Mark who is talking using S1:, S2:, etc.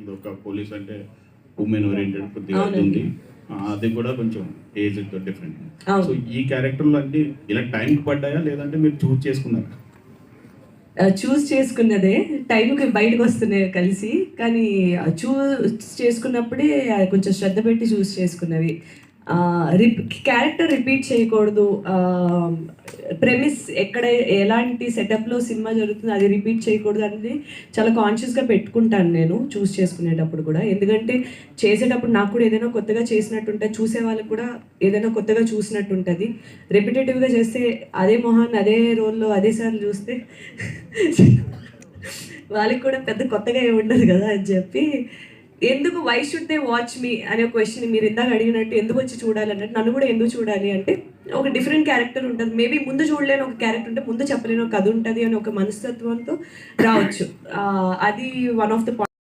S1: ఇది ఒక పోలీస్ అంటే ఉమెన్ ఓరియంటెడ్ కొద్దిగా అది ఉంది. అది కూడా కొంచెం ఏజ్ డిఫరెంట్. సో ఈ క్యారెక్టర్లో అంటే ఇలా టైం పడ్డాయా లేదంటే మీరు చూస్ చేసుకున్నారా?
S2: చూస్ చేసుకున్నదే టైంకి బయటకు వస్తున్నాయి కలిసి, కానీ చూస్ చేసుకున్నప్పుడే కొంచెం శ్రద్ధ పెట్టి చూస్ చేసుకున్నవి. క్యారెక్టర్ రిపీట్ చేయకూడదు, ప్రెమిస్ ఎక్కడ ఎలాంటి సెటప్లో సినిమా జరుగుతుంది అది రిపీట్ చేయకూడదు అనేది చాలా కాన్షియస్గా పెట్టుకుంటాను నేను చూస్ చేసుకునేటప్పుడు కూడా. ఎందుకంటే చేసేటప్పుడు నాకు కూడా ఏదైనా కొత్తగా చేసినట్టు ఉంటుంది, చూసే వాళ్ళకి కూడా ఏదైనా కొత్తగా చూసినట్టు ఉంటుంది. రెపిటేటివ్గా చేస్తే అదే మొహాన్ని అదే రోల్లో అదే సార్లు చూస్తే వాళ్ళకి కూడా పెద్ద కొత్తగా ఏమి ఉండదు కదా అని చెప్పి, ఎందుకు వై షుడ్ దే వాచ్ మీ అనే క్వశ్చన్ మీరు ఇందాక అడిగినట్టు ఎందుకు వచ్చి చూడాలన్నట్టు, నన్ను కూడా ఎందుకు చూడాలి అంటే ఒక డిఫరెంట్ క్యారెక్టర్ ఉంటుంది. మేబీ ముందు చూడలేని ఒక క్యారెక్టర్ ఉంటే ముందు చెప్పలేని ఒక కథ ఉంటుంది అని ఒక మనస్తత్వంతో రావచ్చు. అది వన్ ఆఫ్ ద